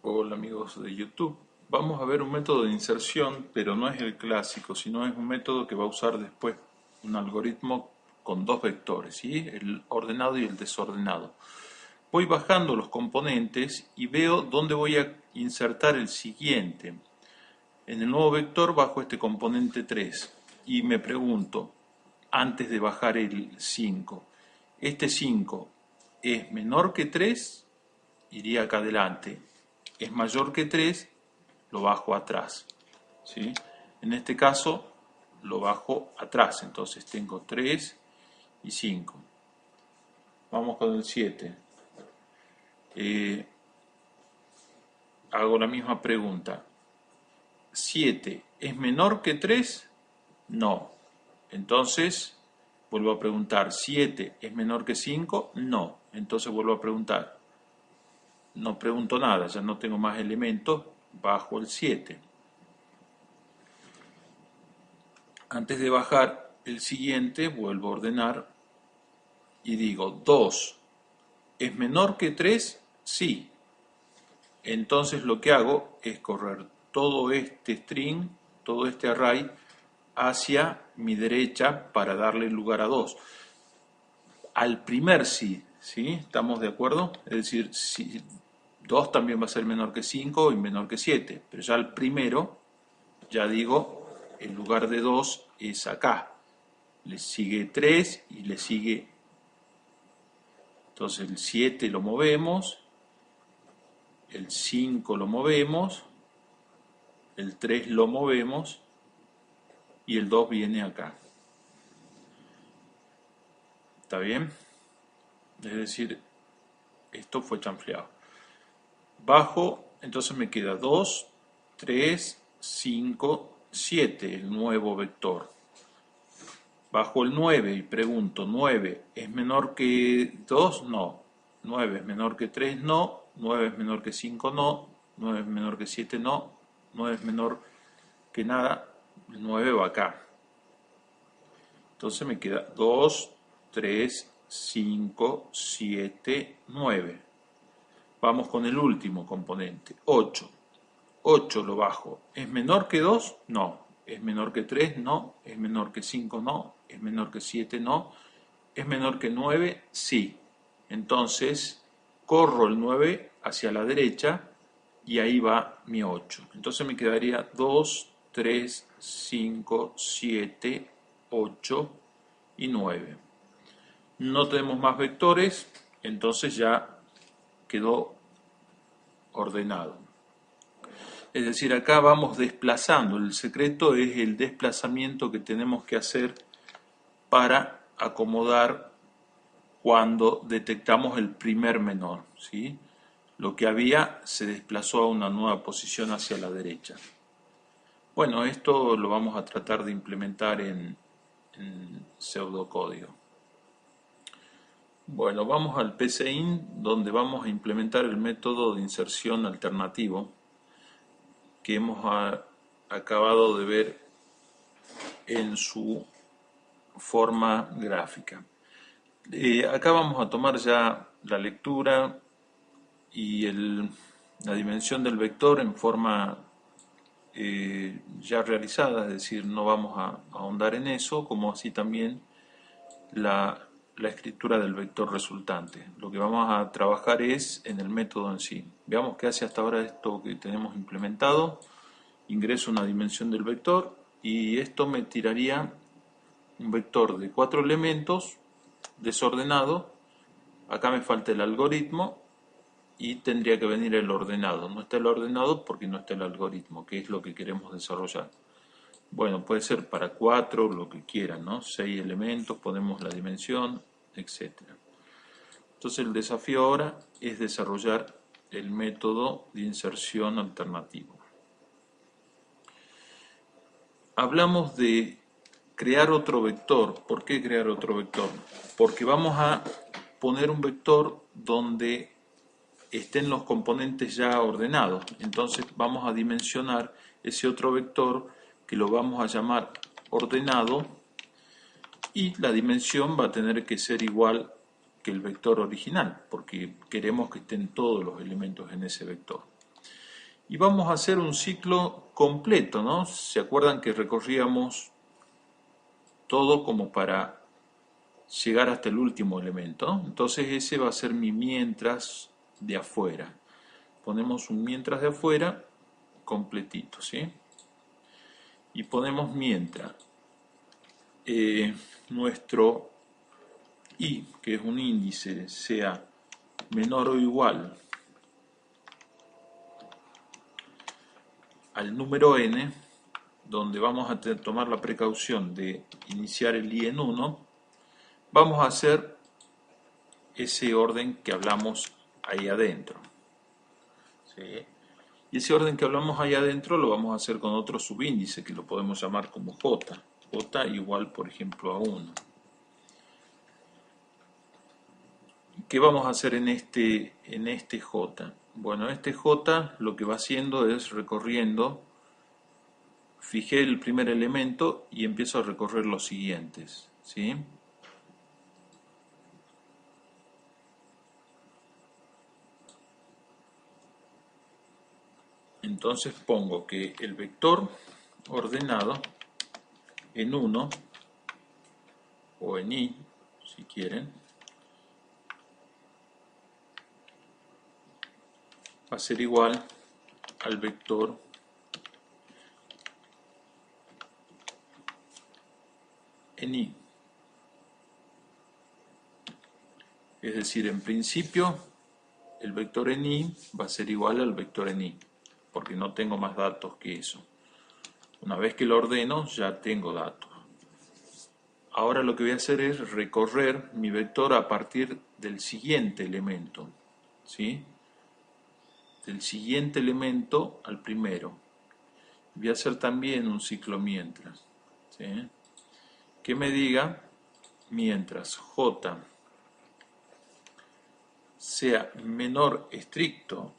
Hola amigos de YouTube. Vamos a ver un método de inserción, pero no es el clásico, sino es un método que va a usar después un algoritmo con dos vectores, ¿sí? El ordenado y el desordenado. Voy bajando los componentes y veo dónde voy a insertar el siguiente. En el nuevo vector bajo este componente 3 y me pregunto, antes de bajar el 5, ¿este 5 es menor que 3? Iría acá adelante. Es mayor que 3, lo bajo atrás, ¿sí? En este caso lo bajo atrás, entonces tengo 3 y 5. Vamos con el 7. Eh, Hago la misma pregunta. ¿7 es menor que 3? No. Entonces vuelvo a preguntar, ¿7 es menor que 5? No. Entonces vuelvo a preguntar. No pregunto nada, ya no tengo más elementos, bajo el 7. Antes de bajar el siguiente, vuelvo a ordenar y digo 2 es menor que 3, sí. Entonces lo que hago es correr todo este string, todo este array, hacia mi derecha para darle lugar a 2. Al primer sí, ¿sí? ¿Estamos de acuerdo? Es decir, si 2 también va a ser menor que 5 y menor que 7, pero ya al primero, ya digo, el lugar de 2 es acá. Le sigue 3 y le sigue. Entonces el 7 lo movemos, el 5 lo movemos, el 3 lo movemos y el 2 viene acá. ¿Está bien? Es decir, esto fue chanfleado. Bajo, entonces me queda 2, 3, 5, 7, el nuevo vector. Bajo el 9 y pregunto, ¿9 es menor que 2? No. 9 es menor que 3, no. 9 es menor que 5, no. 9 es menor que 7, no. 9 es menor que nada. El 9 va acá. Entonces me queda 2, 3, 5, 7, 9. Vamos con el último componente, 8. 8 lo bajo. ¿Es menor que 2? No. ¿Es menor que 3? No. ¿Es menor que 5? No. ¿Es menor que 7? No. ¿Es menor que 9? Sí. Entonces, corro el 9 hacia la derecha y ahí va mi 8. Entonces me quedaría 2, 3, 5, 7, 8 y 9. No tenemos más vectores, entonces ya quedó ordenado. Es decir, acá vamos desplazando. El secreto es el desplazamiento que tenemos que hacer para acomodar cuando detectamos el primer menor, ¿sí? Lo que había se desplazó a una nueva posición hacia la derecha. Bueno, esto lo vamos a tratar de implementar en pseudocódigo. Bueno, vamos al PCIN donde vamos a implementar el método de inserción alternativo que hemos acabado de ver en su forma gráfica. Acá vamos a tomar ya la lectura y la dimensión del vector en forma ya realizada, es decir, no vamos a ahondar en eso, como así también la escritura del vector resultante. Lo que vamos a trabajar es en el método en sí. Veamos qué hace hasta ahora esto que tenemos implementado. Ingreso una dimensión del vector y esto me tiraría un vector de 4 elementos desordenado. Acá me falta el algoritmo y tendría que venir el ordenado. No está el ordenado porque no está el algoritmo, que es lo que queremos desarrollar. Bueno, puede ser para 4, lo que quieran, ¿no? 6 elementos, ponemos la dimensión, etc. Entonces el desafío ahora es desarrollar el método de inserción alternativo. Hablamos de crear otro vector. ¿Por qué crear otro vector? Porque vamos a poner un vector donde estén los componentes ya ordenados. Entonces vamos a dimensionar ese otro vector que lo vamos a llamar ordenado y la dimensión va a tener que ser igual que el vector original porque queremos que estén todos los elementos en ese vector. Y vamos a hacer un ciclo completo, ¿no? ¿Se acuerdan que recorríamos todo como para llegar hasta el último elemento, ¿no? Entonces ese va a ser mi mientras de afuera. Ponemos un mientras de afuera completito, ¿sí? Y ponemos mientras nuestro i, que es un índice, sea menor o igual al número n, donde vamos a tomar la precaución de iniciar el i en 1, vamos a hacer ese orden que hablamos ahí adentro, ¿sí? Y ese orden que hablamos ahí adentro lo vamos a hacer con otro subíndice que lo podemos llamar como j. J igual, por ejemplo, a 1. ¿Qué vamos a hacer en este j? Bueno, este j lo que va haciendo es recorriendo, fijé el primer elemento y empiezo a recorrer los siguientes, ¿sí? Entonces pongo que el vector ordenado en 1 o en i, si quieren, va a ser igual al vector en i. Es decir, en principio el vector en i va a ser igual al vector en i, porque no tengo más datos que eso. Una vez que lo ordeno ya tengo datos. Ahora lo que voy a hacer es recorrer mi vector a partir del siguiente elemento, ¿sí? Del siguiente elemento al primero. Voy a hacer también un ciclo mientras, ¿sí? Que me diga mientras j sea menor estricto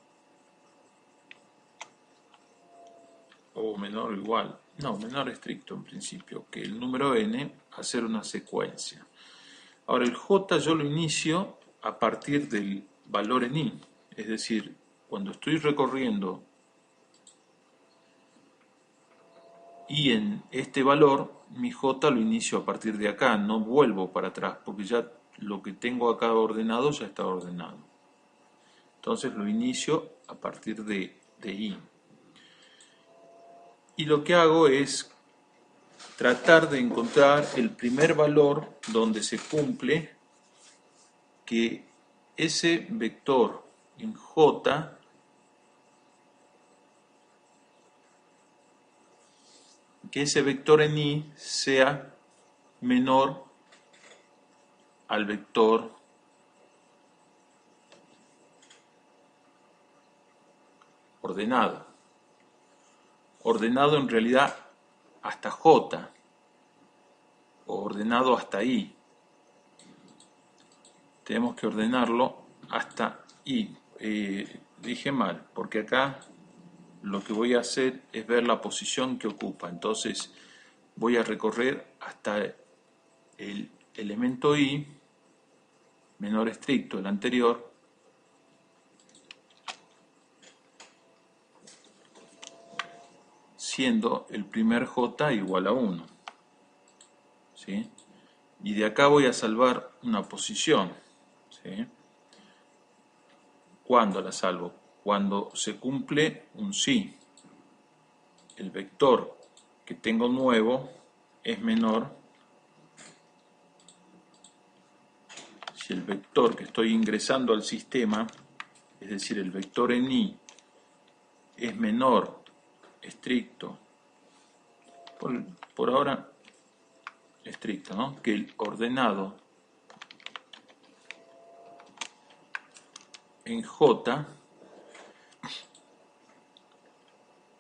o menor o igual, no, menor estricto en principio, que el número n, hacer una secuencia. Ahora el j yo lo inicio a partir del valor en i, es decir, cuando estoy recorriendo i en este valor, mi j lo inicio a partir de acá, no vuelvo para atrás, porque ya lo que tengo acá ordenado ya está ordenado. Entonces lo inicio a partir de i. Y lo que hago es tratar de encontrar el primer valor donde se cumple que ese vector en j que ese vector en i sea menor al vector ordenado. Ordenado en realidad hasta j o ordenado hasta i. Tenemos que ordenarlo hasta i. Dije mal, porque acá lo que voy a hacer es ver la posición que ocupa. Entonces voy a recorrer hasta el elemento i menor estricto, el anterior, siendo el primer j igual a 1. ¿Sí? Y de acá voy a salvar una posición. ¿Sí? ¿Cuándo la salvo? Cuando se cumple un sí. El vector que tengo nuevo es menor si el vector que estoy ingresando al sistema, es decir, el vector en i, es menor, estricto, por ahora estricto, ¿no? Que el ordenado en j,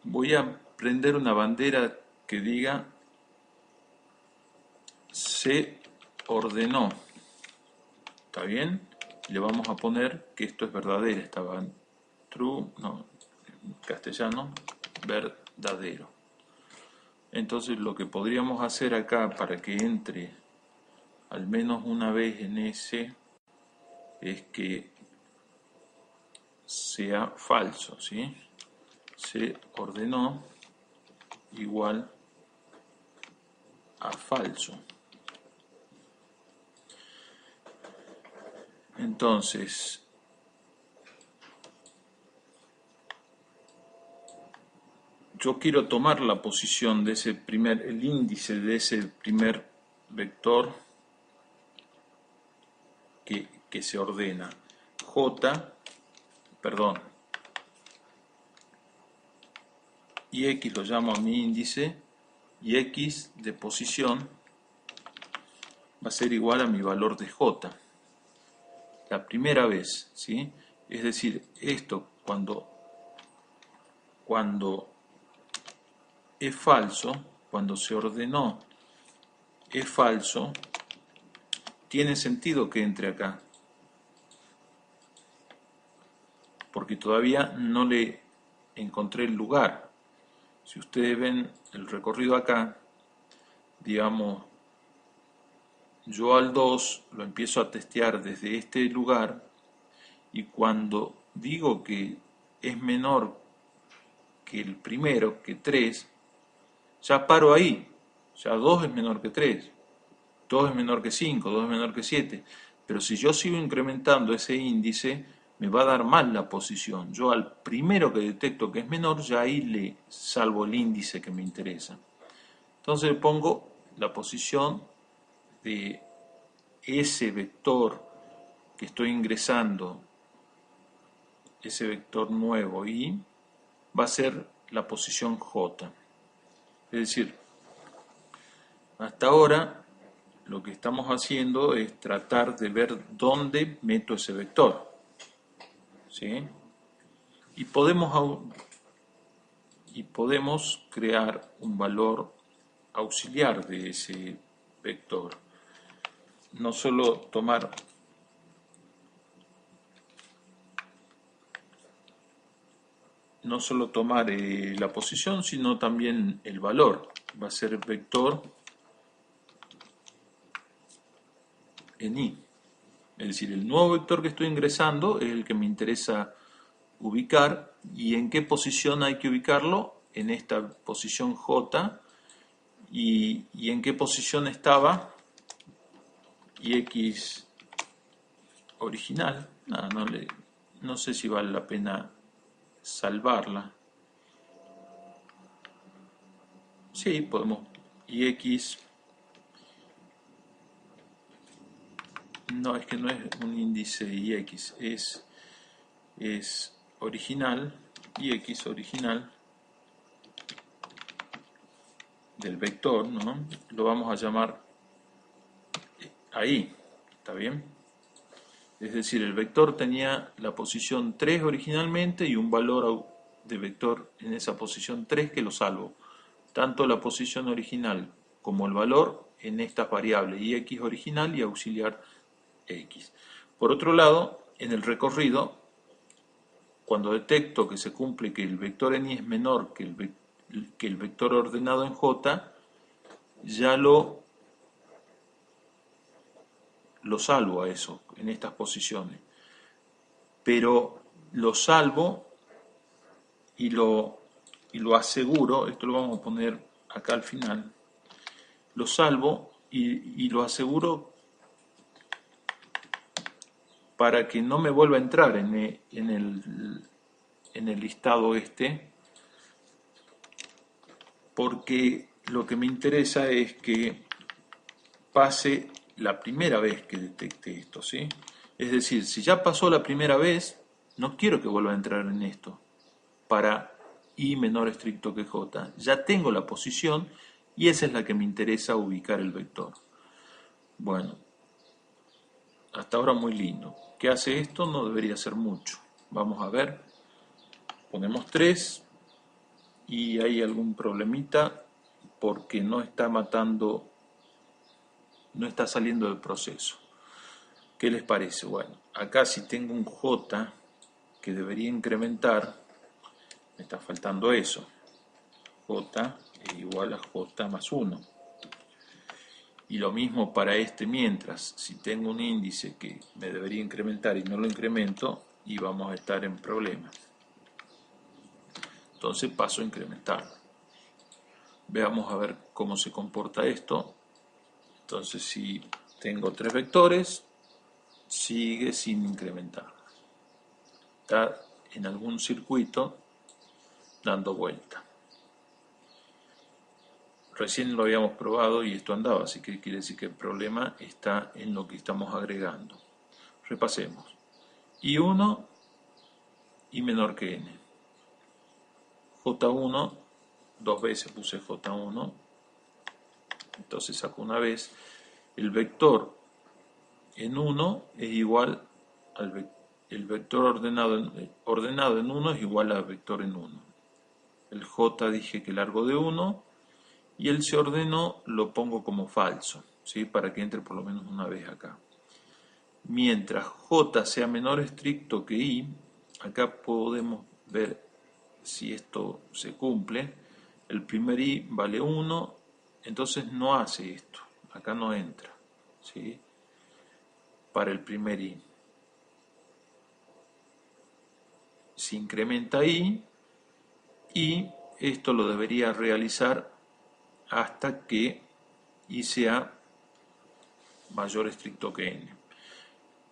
voy a prender una bandera que diga se ordenó. ¿Está bien? Le vamos a poner que esto es verdadero, estaba true, no, en castellano, verdadero. Entonces lo que podríamos hacer acá para que entre al menos una vez en ese es que sea falso, ¿sí? se ordenó igual a falso. Entonces, yo quiero tomar la posición de ese el índice de ese primer vector que se ordena. Y X lo llamo a mi índice, y X de posición va a ser igual a mi valor de J. La primera vez, ¿sí? Es decir, esto cuando es falso, cuando se ordenó es falso, tiene sentido que entre acá, porque todavía no le encontré el lugar. Si ustedes ven el recorrido acá, digamos, yo al 2 lo empiezo a testear desde este lugar, y cuando digo que es menor que el primero, que 3, ya paro ahí. Ya 2 es menor que 3, 2 es menor que 5, 2 es menor que 7. Pero si yo sigo incrementando ese índice, me va a dar mal la posición. Yo al primero que detecto que es menor, ya ahí le salvo el índice que me interesa. Entonces le pongo la posición de ese vector que estoy ingresando, ese vector nuevo, y va a ser la posición J. Es decir, hasta ahora lo que estamos haciendo es tratar de ver dónde meto ese vector, ¿sí? Y podemos crear un valor auxiliar de ese vector. No solo tomar la posición, sino también el valor. Va a ser vector en I. Es decir, el nuevo vector que estoy ingresando es el que me interesa ubicar. ¿Y en qué posición hay que ubicarlo? En esta posición J. ¿Y en qué posición estaba? Y X original. No sé si vale la pena salvarla. Sí, podemos. Y X. No, es que no es un índice IX, es original, IX original del vector, ¿no? Lo vamos a llamar ahí, ¿está bien? Es decir, el vector tenía la posición 3 originalmente y un valor de vector en esa posición 3 que lo salvo. Tanto la posición original como el valor en estas variables, IX original y auxiliar X. Por otro lado, en el recorrido, cuando detecto que se cumple que el vector en I es menor que el vector ordenado en J, ya lo salvo a eso, en estas posiciones. Pero lo salvo y lo aseguro, esto lo vamos a poner acá al final, lo salvo y lo aseguro para que no me vuelva a entrar en el listado este, porque lo que me interesa es que pase la primera vez que detecte esto, ¿sí? Es decir, si ya pasó la primera vez, no quiero que vuelva a entrar en esto para I menor estricto que J. Ya tengo la posición y esa es la que me interesa ubicar el vector. Bueno, hasta ahora muy lindo. ¿Qué hace esto? No debería ser mucho. Vamos a ver. Ponemos 3 y hay algún problemita porque no está saliendo del proceso. ¿Qué les parece? Bueno, acá si tengo un J que debería incrementar, me está faltando eso. J es igual a J más 1. Y lo mismo para este mientras. Si tengo un índice que me debería incrementar y no lo incremento, y vamos a estar en problemas. Entonces paso a incrementarlo. Veamos a ver cómo se comporta esto. Entonces si tengo 3 vectores, sigue sin incrementar. Está en algún circuito dando vuelta. Recién lo habíamos probado y esto andaba, así que quiere decir que el problema está en lo que estamos agregando. Repasemos. I1 y menor que n. J1, 2 veces puse J1, entonces saco una vez. El vector en 1 es igual al el vector ordenado en 1 es igual al vector en 1. El J dije que largo de 1 y el se ordenó lo pongo como falso, ¿sí? Para que entre por lo menos una vez acá. Mientras J sea menor estricto que I, acá podemos ver si esto se cumple. El primer I vale 1, entonces no hace esto, acá no entra, ¿sí? Para el primer I. Se incrementa I y esto lo debería realizar hasta que I sea mayor estricto que N.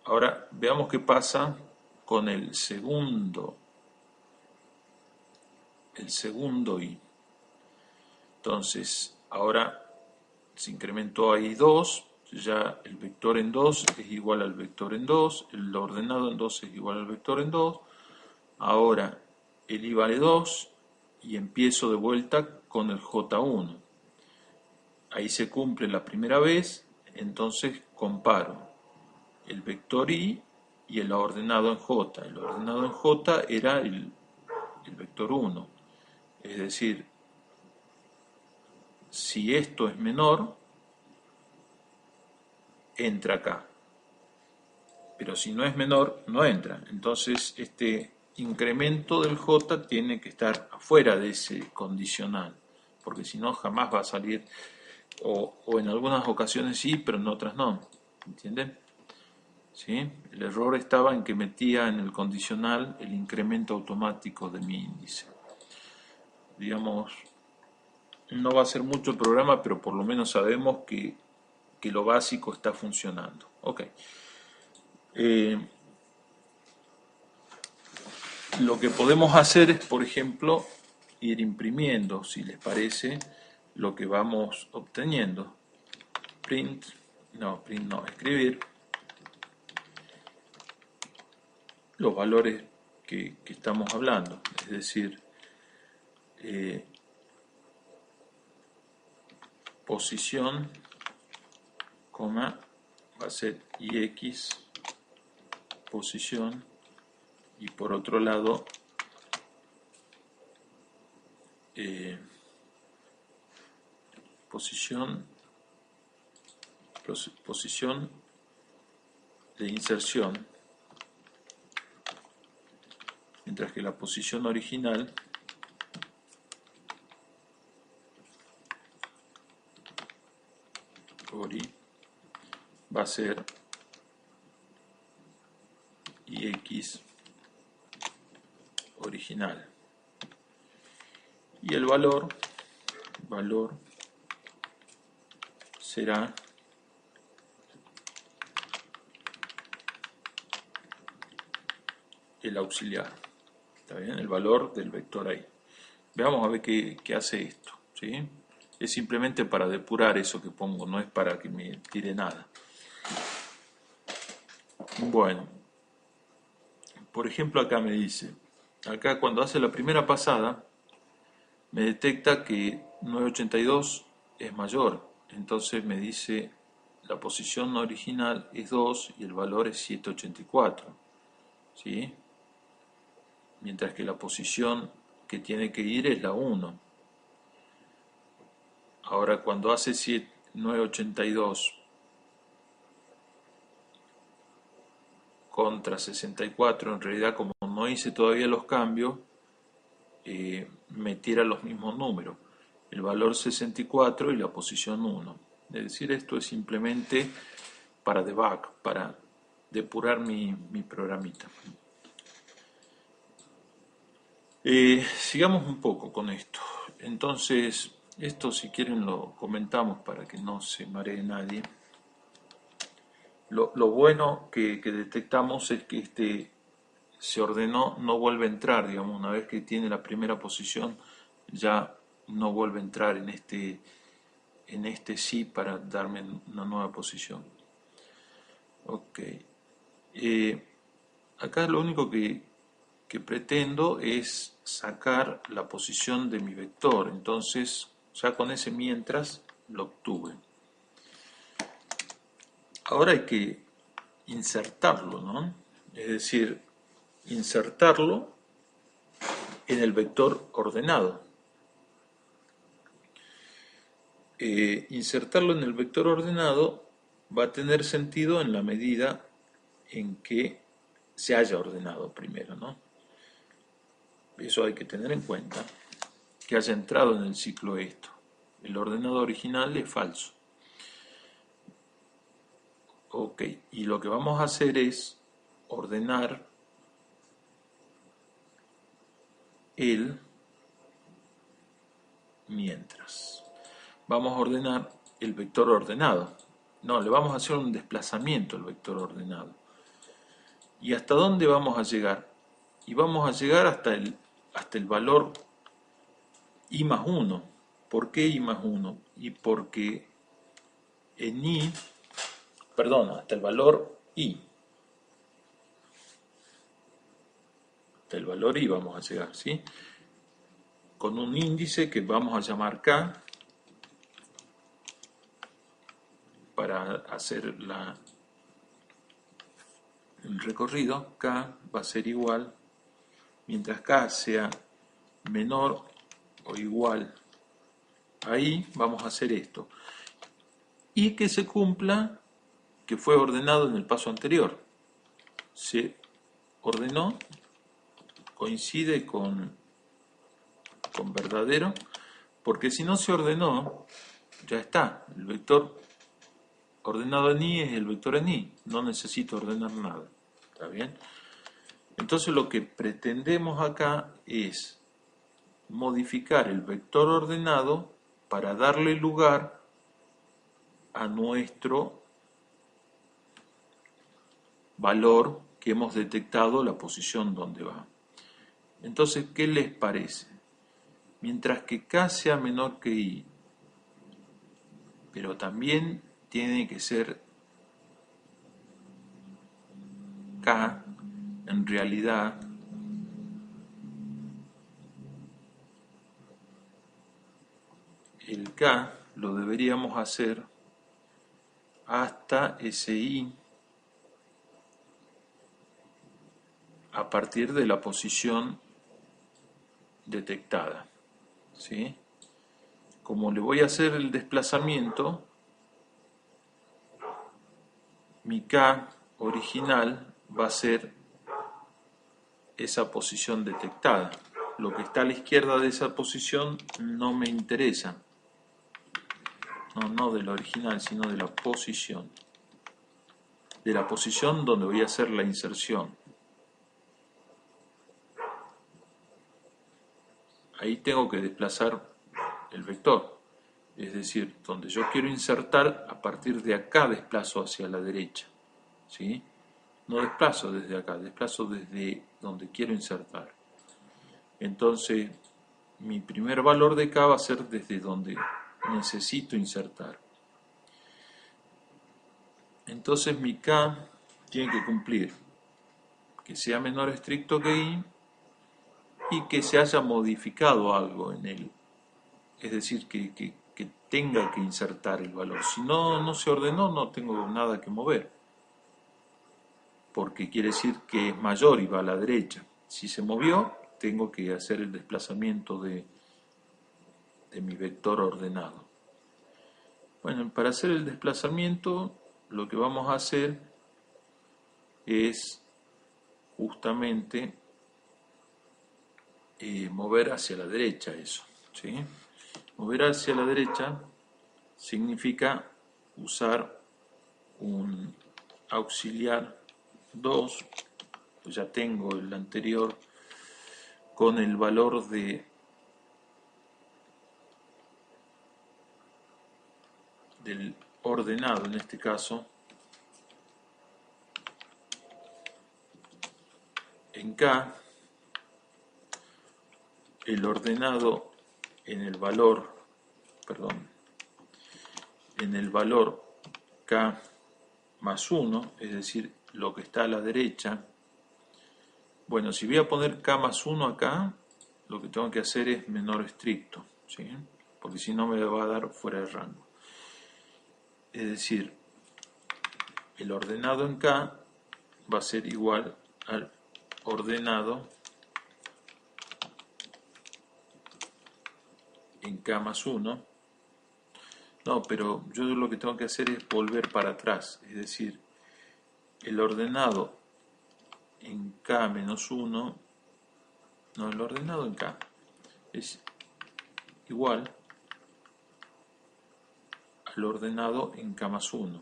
Ahora veamos qué pasa con el segundo I. Entonces ahora se incrementó ahí 2, ya el vector en 2 es igual al vector en 2, el ordenado en 2 es igual al vector en 2, ahora el I vale 2 y empiezo de vuelta con el J1. Ahí se cumple la primera vez, entonces comparo el vector I y el ordenado en J. El ordenado en J era el vector 1, es decir, si esto es menor, entra acá. Pero si no es menor, no entra. Entonces, este incremento del J tiene que estar afuera de ese condicional, porque si no, jamás va a salir, o en algunas ocasiones sí, pero en otras no. ¿Entienden? ¿Sí? El error estaba en que metía en el condicional el incremento automático de mi índice. Digamos, no va a ser mucho el programa, pero por lo menos sabemos que lo básico está funcionando. Ok. Lo que podemos hacer es, por ejemplo, ir imprimiendo, si les parece, lo que vamos obteniendo. Print no, escribir los valores que estamos hablando, es decir, posición, coma, va a ser ix, posición, y por otro lado, posición de inserción, mientras que la posición original va a ser ix original, y el valor será el auxiliar. ¿Está bien? El valor del vector ahí. Veamos a ver qué hace esto, ¿sí? Es simplemente para depurar eso que pongo, no es para que me tire nada. Bueno, por ejemplo acá me dice, acá cuando hace la primera pasada, me detecta que 982 es mayor, entonces me dice la posición original es 2 y el valor es 784, ¿sí? Mientras que la posición que tiene que ir es la 1. Ahora cuando hace 982 contra 64, en realidad como no hice todavía los cambios, me tira los mismos números, el valor 64 y la posición 1. Es decir, esto es simplemente para debug, para depurar mi programita. Sigamos un poco con esto. Entonces, esto si quieren lo comentamos para que no se maree nadie. Lo bueno que detectamos es que este se ordenó, no vuelve a entrar, digamos, una vez que tiene la primera posición, ya no vuelve a entrar en este sí para darme una nueva posición. Ok. Eh, Acá lo único que pretendo es sacar la posición de mi vector, entonces ya con ese mientras lo obtuve. Ahora hay que insertarlo, ¿no? Es decir, insertarlo en el vector ordenado. Insertarlo en el vector ordenado va a tener sentido en la medida en que se haya ordenado primero, ¿no? Eso hay que tener en cuenta, que haya entrado en el ciclo esto. El ordenado original es falso. Ok, y lo que vamos a hacer es ordenar el mientras. Vamos a ordenar el vector ordenado. No, le vamos a hacer un desplazamiento al vector ordenado. ¿Y hasta dónde vamos a llegar? Y vamos a llegar hasta el valor i más 1. ¿Por qué i más 1? Y porque en i, perdón, hasta el valor i. Hasta el valor i vamos a llegar, ¿sí? Con un índice que vamos a llamar k para hacer el recorrido. K va a ser igual, mientras k sea menor o igual a i, vamos a hacer esto. Y que se cumpla que fue ordenado en el paso anterior. Se ordenó, coincide con verdadero, porque si no se ordenó, ya está. El vector ordenado en i es el vector en i, no necesito ordenar nada. ¿Está bien? Entonces lo que pretendemos acá es modificar el vector ordenado para darle lugar a nuestro valor que hemos detectado, la posición donde va. Entonces, ¿qué les parece? Mientras que k sea menor que i, pero también tiene que ser k, en realidad, el k lo deberíamos hacer hasta ese i a partir de la posición detectada, ¿sí? Como le voy a hacer el desplazamiento, mi k original va a ser esa posición detectada. Lo que está a la izquierda de esa posición no me interesa. No del original, sino de la posición. De la posición donde voy a hacer la inserción. Ahí tengo que desplazar el vector. Es decir, donde yo quiero insertar, a partir de acá desplazo hacia la derecha. ¿Sí? No desplazo desde acá, desplazo desde donde quiero insertar. Entonces, mi primer valor de k va a ser desde donde necesito insertar. Entonces mi k tiene que cumplir que sea menor estricto que i y que se haya modificado algo en él. Es decir, que tenga que insertar el valor. Si no se ordenó, no tengo nada que mover. Porque quiere decir que es mayor y va a la derecha. Si se movió, tengo que hacer el desplazamiento de mi vector ordenado. Bueno, para hacer el desplazamiento, lo que vamos a hacer es justamente mover hacia la derecha eso, ¿sí? Mover hacia la derecha significa usar un auxiliar 2, pues ya tengo el anterior con el valor del ordenado, en este caso, en K, el ordenado en el valor, en el valor K más 1, es decir, lo que está a la derecha. Bueno, si voy a poner K más 1 acá, lo que tengo que hacer es menor estricto, ¿sí? Porque si no me va a dar fuera de rango. Es decir, el ordenado en K va a ser igual al ordenado en K más 1. No, pero yo lo que tengo que hacer es volver para atrás, es decir, el ordenado en K menos 1, no, el ordenado en K es igual al ordenado en K más 1.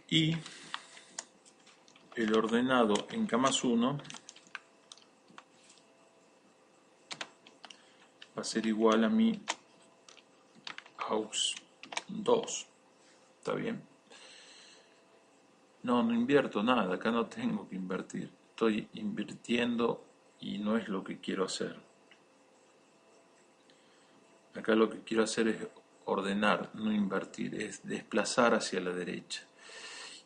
Y el ordenado en K más 1 va a ser igual a mi aux 2. ¿Está bien? No invierto nada, acá no tengo que invertir. Estoy invirtiendo y no es lo que quiero hacer. Acá lo que quiero hacer es ordenar, no invertir, es desplazar hacia la derecha.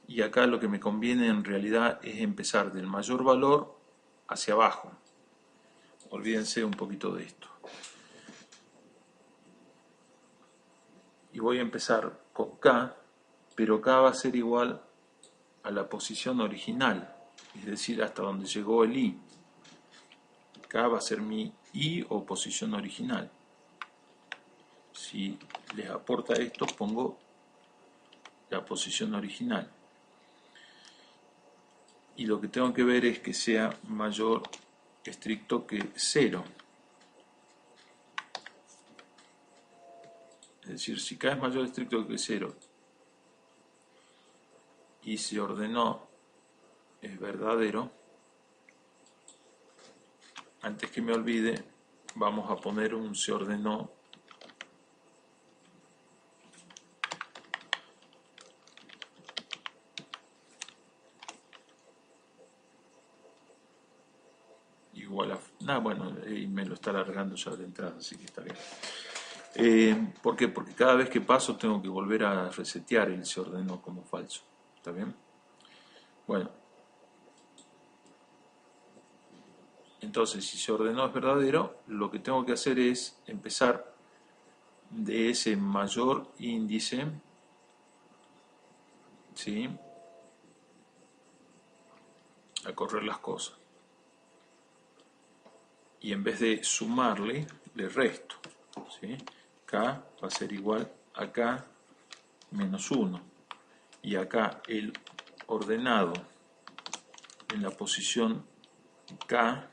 Y acá lo que me conviene en realidad es empezar del mayor valor hacia abajo. Olvídense un poquito de esto. Y voy a empezar con K, pero K va a ser igual a la posición original, es decir, hasta donde llegó el I. K va a ser mi I o posición original. Si les aporta esto, pongo la posición original. Y lo que tengo que ver es que sea mayor estricto que 0. Es decir, si K es mayor estricto que 0 y se ordenó es verdadero, antes que me olvide, vamos a poner un se ordenó igual a... bueno, y me lo está alargando ya de entrada, así que está bien. ¿Por qué? Porque cada vez que paso tengo que volver a resetear el se ordenó como falso. ¿Está bien? Bueno. Entonces, si se ordenó es verdadero, lo que tengo que hacer es empezar de ese mayor índice, ¿sí?, a correr las cosas. Y en vez de sumarle, le resto, ¿sí? K va a ser igual a K menos 1. Y acá el ordenado en la posición K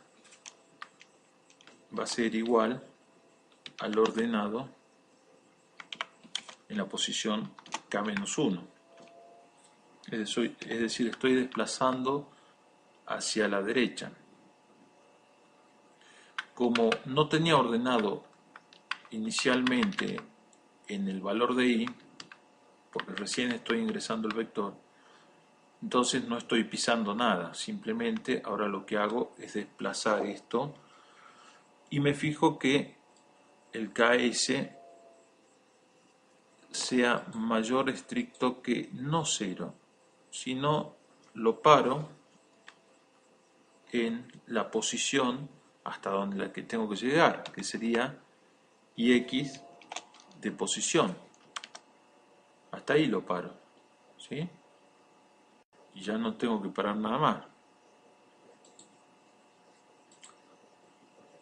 va a ser igual al ordenado en la posición K menos 1. Es decir, estoy desplazando hacia la derecha. Como no tenía ordenado inicialmente en el valor de I, porque recién estoy ingresando el vector, entonces no estoy pisando nada, simplemente ahora lo que hago es desplazar esto y me fijo que el KS sea mayor estricto que no 0, sino lo paro en la posición hasta donde la que tengo que llegar, que sería IX de posición. Hasta ahí lo paro, ¿sí? Y ya no tengo que parar nada más.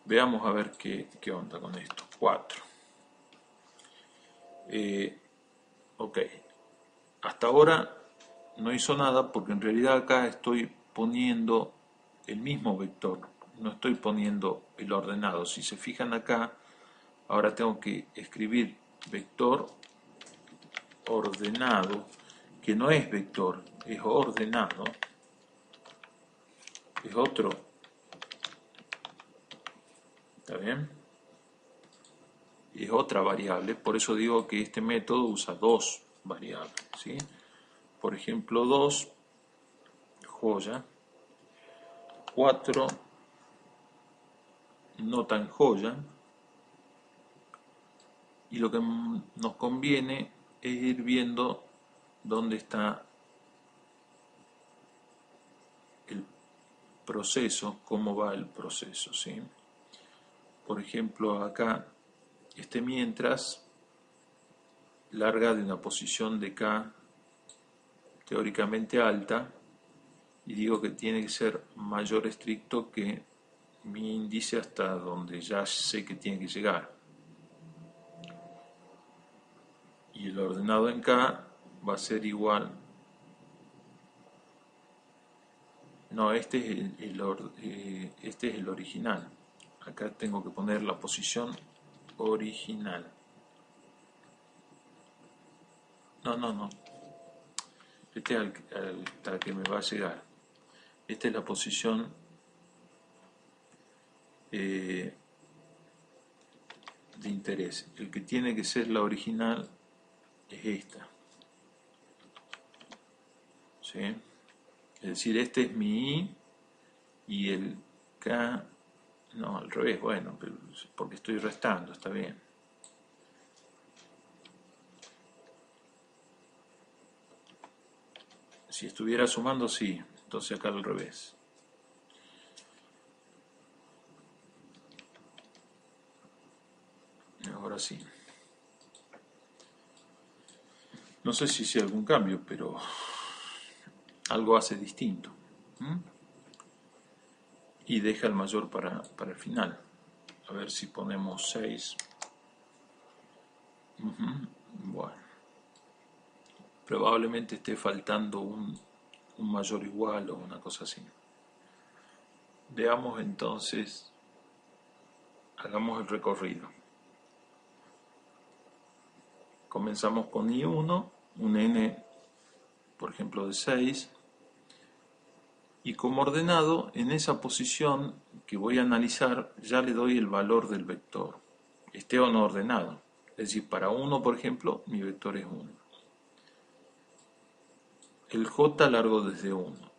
Veamos a ver qué onda con esto. 4. Ok. Hasta ahora no hizo nada porque en realidad acá estoy poniendo el mismo vector. No estoy poniendo el ordenado. Si se fijan acá, ahora tengo que escribir vector ordenado, que no es vector, es ordenado, es otro, ¿está bien? Es otra variable, por eso digo que este método usa dos variables, ¿sí? Por ejemplo, 2, joya, 4, no tan joya, y lo que nos conviene es ir viendo dónde está el proceso, cómo va el proceso, ¿sí? Por ejemplo, acá, este mientras larga de una posición de K teóricamente alta, y digo que tiene que ser mayor estricto que mi índice hasta donde ya sé que tiene que llegar. Y el ordenado en K va a ser igual. No, este es este es el original. Acá tengo que poner la posición original. No. Este es al que me va a llegar. Esta es la posición de interés. El que tiene que ser la original es esta. ¿Sí? Es decir, este es mi I y el K, no, al revés, bueno, porque estoy restando, está bien. Si estuviera sumando, sí, entonces acá al revés. Ahora sí. No sé si hice algún cambio, pero algo hace distinto. Y deja el mayor para el final. A ver si ponemos 6. Bueno, probablemente esté faltando un mayor igual o una cosa así. Veamos entonces, hagamos el recorrido. Comenzamos con I1, un n, por ejemplo, de 6, y como ordenado, en esa posición que voy a analizar, ya le doy el valor del vector, esté o no ordenado. Es decir, para 1, por ejemplo, mi vector es 1. El J largo desde 1.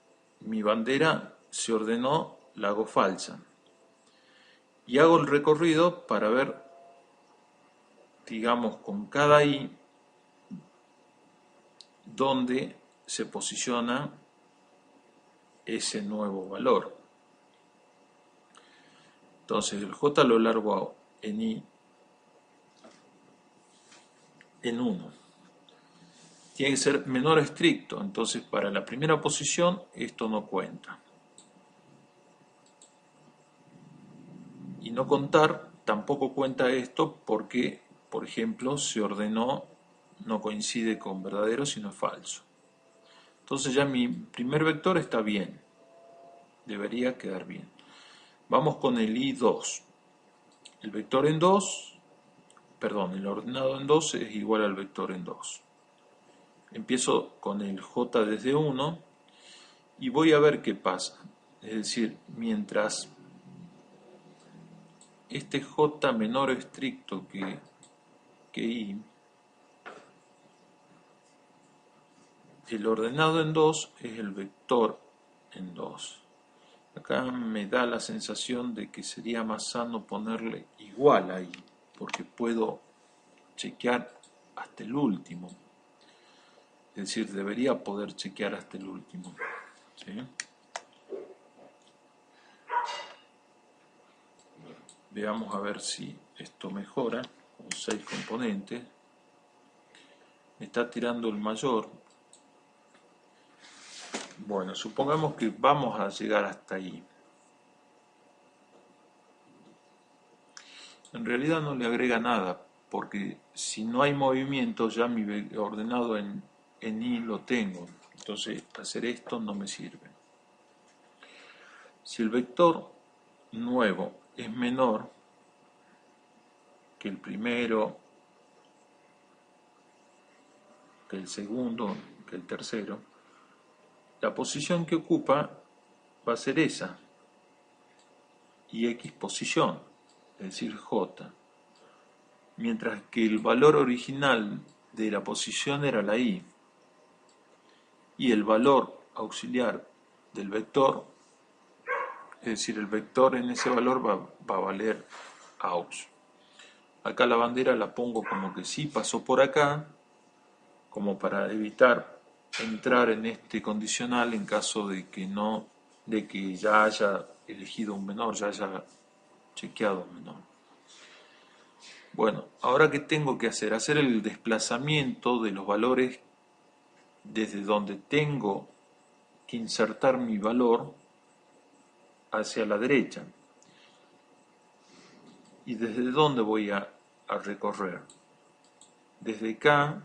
Mi bandera se ordenó, la hago falsa. Y hago el recorrido para ver, digamos, con cada I, dónde se posiciona ese nuevo valor. Entonces el J lo largo en I en 1. Tiene que ser menor estricto, entonces para la primera posición esto no cuenta. Y no contar tampoco cuenta esto porque, por ejemplo, se ordenó, no coincide con verdadero sino falso. Entonces ya mi primer vector está bien, debería quedar bien. Vamos con el I2. El vector en 2, perdón, el ordenado en 2 es igual al vector en 2. Empiezo con el J desde 1 y voy a ver qué pasa. Es decir, mientras este J menor estricto que I, el ordenado en 2 es el vector en 2. Acá me da la sensación de que sería más sano ponerle igual ahí, porque puedo chequear hasta el último. Es decir, debería poder chequear hasta el último. ¿Sí? Veamos a ver si esto mejora con 6 componentes. Me está tirando el mayor. Bueno, supongamos que vamos a llegar hasta ahí. En realidad no le agrega nada, porque si no hay movimiento ya mi ordenado en I lo tengo. Entonces hacer esto no me sirve. Si el vector nuevo es menor que el primero, que el segundo, que el tercero, la posición que ocupa va a ser esa, y X posición, es decir, J, mientras que el valor original de la posición era la Y, y el valor auxiliar del vector, es decir, el vector en ese valor va a valer AUX. Acá la bandera la pongo como que sí pasó por acá, como para evitar entrar en este condicional en caso de que no, de que ya haya elegido un menor, ya haya chequeado un menor. Bueno, ahora ¿qué tengo que hacer? Hacer el desplazamiento de los valores desde donde tengo que insertar mi valor hacia la derecha. ¿Y desde dónde voy a recorrer? Desde acá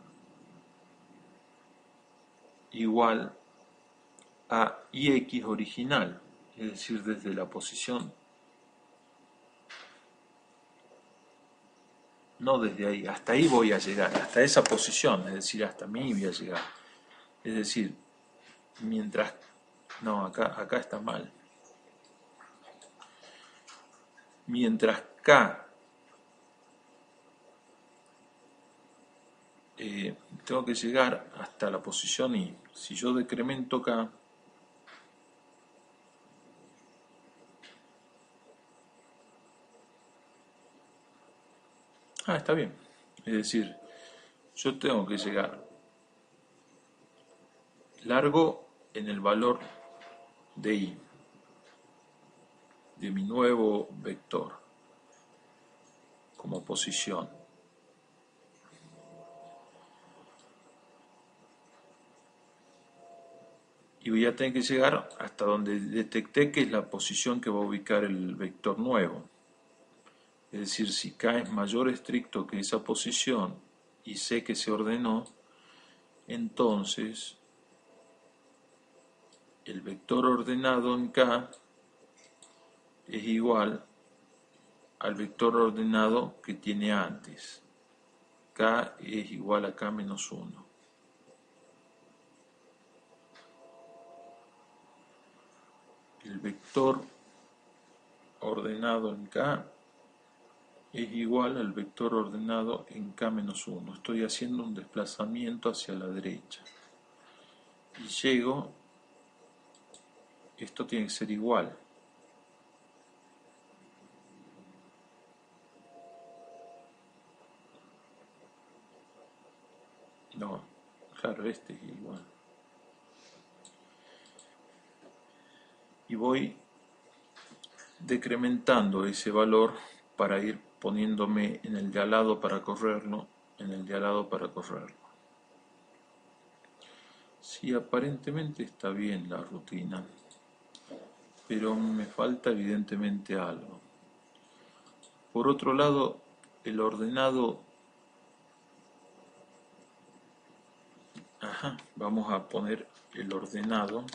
igual a IX original, es decir, desde la posición, no desde ahí, hasta ahí voy a llegar, hasta esa posición, es decir, hasta mí voy a llegar. Es decir, mientras, no, acá está mal. Mientras K tengo que llegar hasta la posición I. Si yo decremento K, está bien. Es decir, yo tengo que llegar largo en el valor de I, de mi nuevo vector, como posición. Y voy a tener que llegar hasta donde detecté que es la posición que va a ubicar el vector nuevo. Es decir, si K es mayor o estricto que esa posición y sé que se ordenó, entonces el vector ordenado en K es igual al vector ordenado que tiene antes. K es igual a K menos 1. El vector ordenado en K es igual al vector ordenado en K menos 1. Estoy haciendo un desplazamiento hacia la derecha. Y llego, esto tiene que ser igual. No, claro, este es igual. Y voy decrementando ese valor para ir poniéndome en el de al lado para correrlo, en el de al lado para correrlo. Sí, aparentemente está bien la rutina, pero me falta evidentemente algo. Por otro lado, el ordenado, vamos a poner el ordenado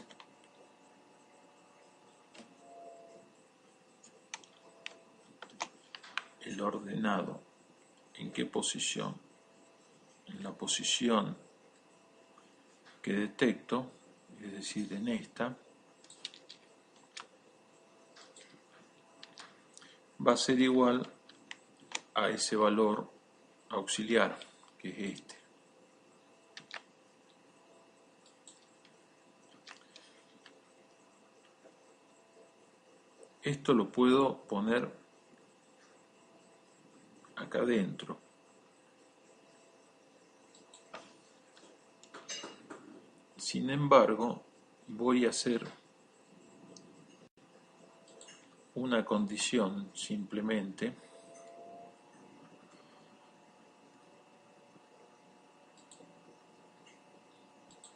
¿en qué posición? En la posición que detecto, es decir, en esta, va a ser igual a ese valor auxiliar, que es este. Esto lo puedo poner acá adentro. Sin embargo, voy a hacer una condición simplemente,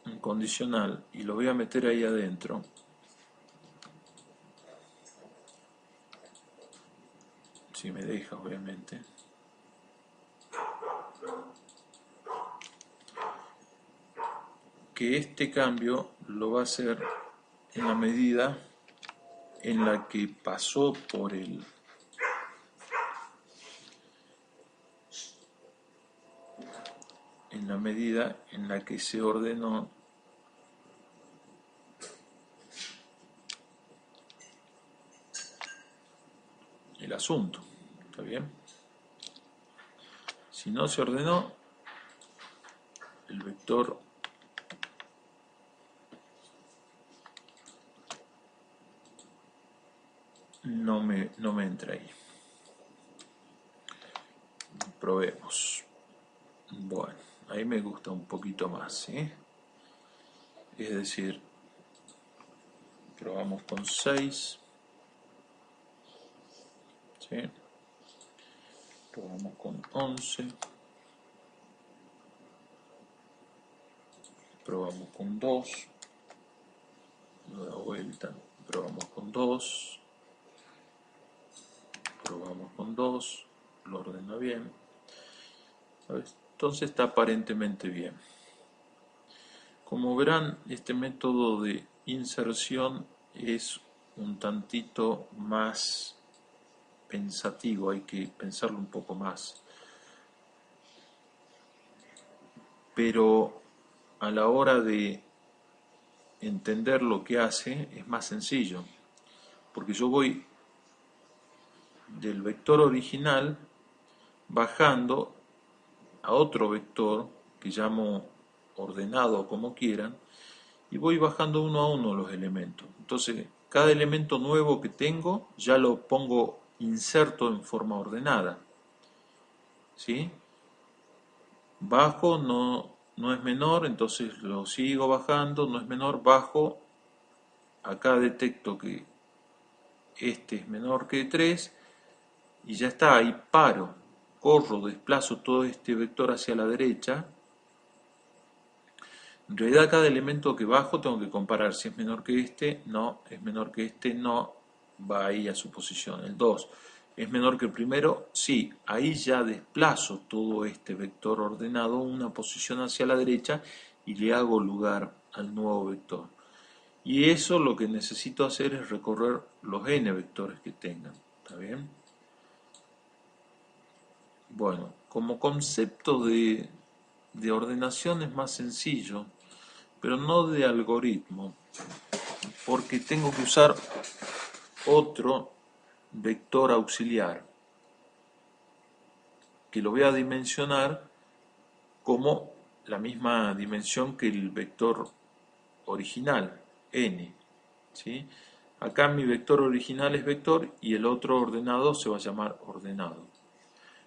un condicional, y lo voy a meter ahí adentro. Si me deja, obviamente. Que este cambio lo va a hacer en la medida en la que pasó por en la medida en la que se ordenó el asunto. ¿Está bien? Si no se ordenó, el vector no me entra ahí. Probemos. Bueno, ahí me gusta un poquito más, ¿sí? Es decir, probamos con 6, ¿sí? Probamos con 11, probamos con 2, nueva vuelta, probamos con 2, probamos con 2, lo ordena bien. Entonces está aparentemente bien. Como verán, este método de inserción es un tantito más pensativo, hay que pensarlo un poco más. Pero a la hora de entender lo que hace es más sencillo, porque yo voy del vector original bajando a otro vector que llamo ordenado, como quieran, y voy bajando uno a uno los elementos. Entonces, cada elemento nuevo que tengo ya lo pongo inserto en forma ordenada, ¿sí? Bajo no es menor, entonces lo sigo bajando, no es menor, bajo, acá detecto que este es menor que 3 y ya está, ahí paro, corro, desplazo todo este vector hacia la derecha. En realidad cada elemento que bajo tengo que comparar si es menor que este, no, es menor que este, no, va ahí a su posición. El 2 es menor que el primero, sí, ahí ya desplazo todo este vector ordenado una posición hacia la derecha y le hago lugar al nuevo vector. Y eso lo que necesito hacer es recorrer los n vectores que tengan, ¿está bien? Bueno, como concepto de ordenación es más sencillo, pero no de algoritmo, porque tengo que usar otro vector auxiliar, que lo voy a dimensionar como la misma dimensión que el vector original, n, ¿sí? Acá mi vector original es vector y el otro ordenado se va a llamar ordenado.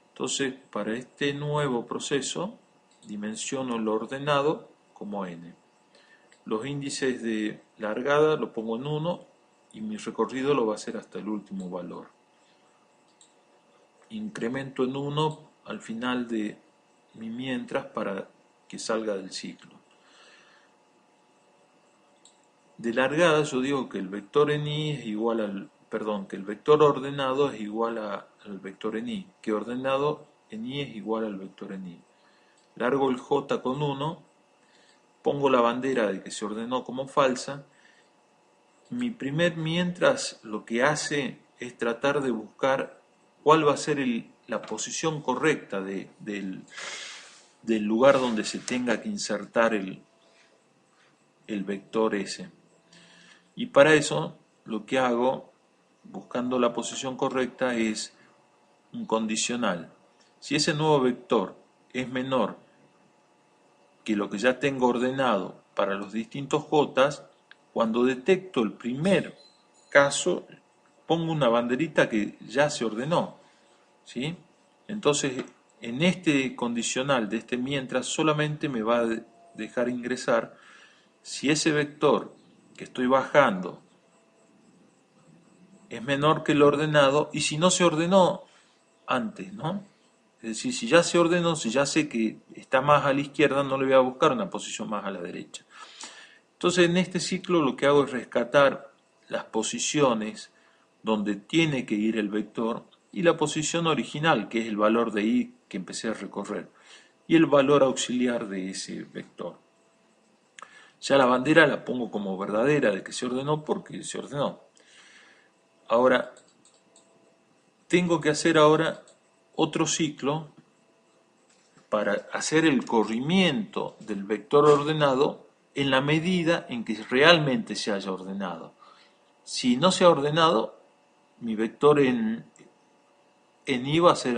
Entonces, para este nuevo proceso, dimensiono lo ordenado como n. Los índices de largada lo pongo en 1 y mi recorrido lo va a hacer hasta el último valor. Incremento en 1 al final de mi mientras para que salga del ciclo. De largada yo digo que el vector en i es igual al, que el vector ordenado es igual al vector en i, que ordenado en i es igual al vector en i. Largo el j con 1, pongo la bandera de que se ordenó como falsa. Mi primer mientras lo que hace es tratar de buscar cuál va a ser la posición correcta del lugar donde se tenga que insertar el vector S. Y para eso lo que hago, buscando la posición correcta, es un condicional. Si ese nuevo vector es menor que lo que ya tengo ordenado para los distintos j, cuando detecto el primer caso, pongo una banderita que ya se ordenó, ¿sí? Entonces, en este condicional de este mientras, solamente me va a dejar ingresar si ese vector que estoy bajando es menor que el ordenado y si no se ordenó antes, ¿no? Es decir, si ya se ordenó, si ya sé que está más a la izquierda, no le voy a buscar una posición más a la derecha. Entonces, en este ciclo lo que hago es rescatar las posiciones donde tiene que ir el vector y la posición original, que es el valor de i que empecé a recorrer, y el valor auxiliar de ese vector. Ya la bandera la pongo como verdadera de que se ordenó porque se ordenó. Ahora, tengo que hacer ahora otro ciclo para hacer el corrimiento del vector ordenado en la medida en que realmente se haya ordenado. Si no se ha ordenado, mi vector en en i va a ser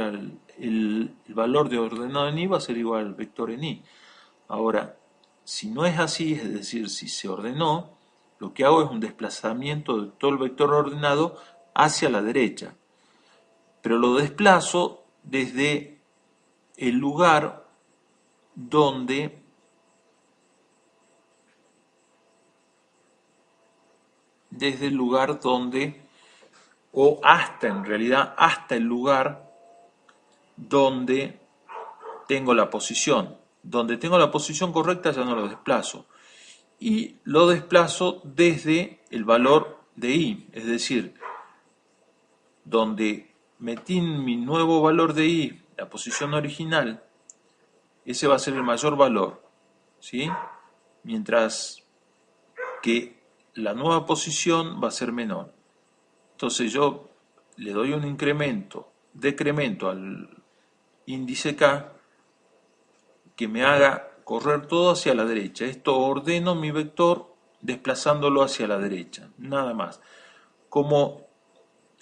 el valor de ordenado en i va a ser igual al vector en i. Ahora, si no es así, es decir, si se ordenó, lo que hago es un desplazamiento de todo el vector ordenado hacia la derecha. Pero lo desplazo desde el lugar donde o hasta, en realidad, hasta el lugar donde tengo la posición. Donde tengo la posición correcta ya no lo desplazo. Y lo desplazo desde el valor de i, es decir, donde metí mi nuevo valor de i, la posición original, ese va a ser el mayor valor, ¿sí? Mientras que la nueva posición va a ser menor. Entonces yo le doy un decremento al índice k que me haga correr todo hacia la derecha. Esto ordeno mi vector desplazándolo hacia la derecha, nada más. Como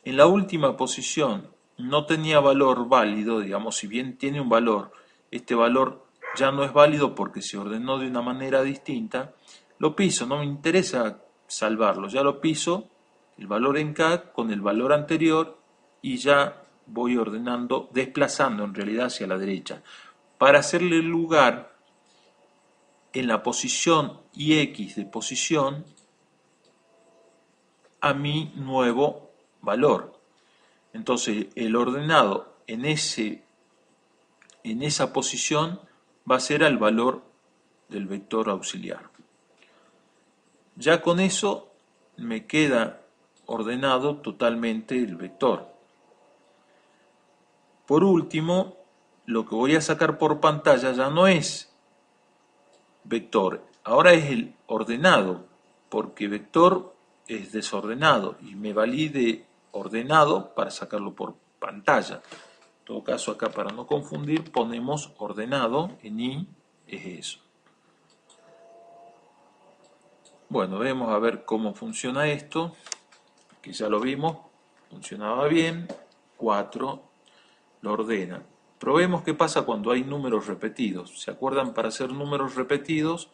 en la última posición no tenía valor válido, digamos, si bien tiene un valor, este valor ya no es válido porque se ordenó de una manera distinta, lo piso, no me interesa salvarlo, ya lo piso, el valor en k con el valor anterior y ya voy ordenando, desplazando en realidad hacia la derecha, para hacerle lugar en la posición ix de posición a mi nuevo valor. Entonces el ordenado en esa posición va a ser al valor del vector auxiliar. Ya con eso me queda ordenado totalmente el vector. Por último, lo que voy a sacar por pantalla ya no es vector, ahora es el ordenado, porque vector es desordenado y me valí de ordenado para sacarlo por pantalla. En todo caso, acá para no confundir ponemos ordenado en i, es eso. Bueno, vemos a ver cómo funciona esto, que ya lo vimos, funcionaba bien. 4 lo ordena. Probemos qué pasa cuando hay números repetidos. ¿Se acuerdan? Para hacer números repetidos,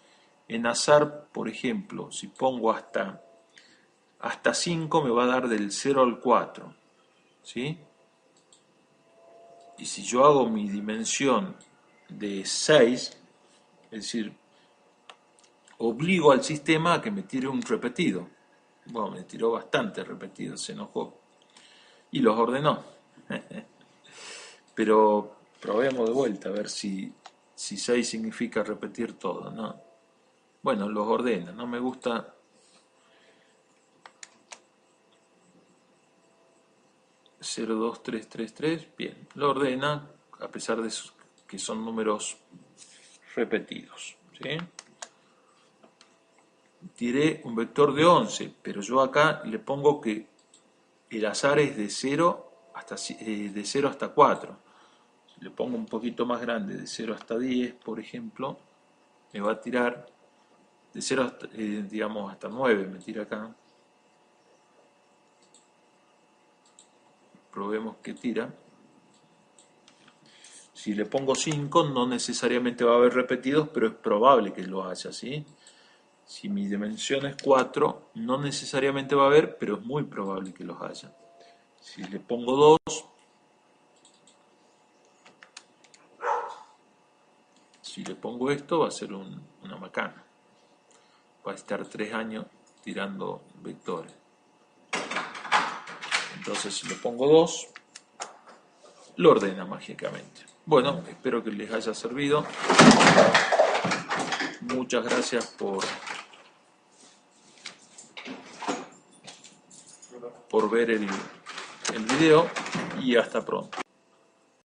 en azar, por ejemplo, si pongo hasta 5 me va a dar del 0 al 4. ¿Sí? Y si yo hago mi dimensión de 6, es decir, obligo al sistema a que me tire un repetido. Bueno, me tiró bastante repetido, se enojó. Y los ordenó. Pero probemos de vuelta a ver si 6 significa repetir todo, ¿no? Bueno, los ordena, no me gusta. 0, 2, 3, 3, 3, bien, lo ordena a pesar de que son números repetidos, ¿sí? Tiré un vector de 11, pero yo acá le pongo que el azar es de 0 hasta 4. Si le pongo un poquito más grande, de 0 hasta 10, por ejemplo, me va a tirar de 0 hasta, digamos, hasta 9, me tira acá. Probemos que tira. Si le pongo 5, no necesariamente va a haber repetidos, pero es probable que lo haya, ¿sí? Si mi dimensión es 4, no necesariamente va a haber, pero es muy probable que los haya. Si le pongo 2, si le pongo esto, va a ser una macana. Va a estar 3 años tirando vectores. Entonces, si le pongo 2, lo ordena mágicamente. Bueno, espero que les haya servido. Muchas gracias por ver el video y hasta pronto.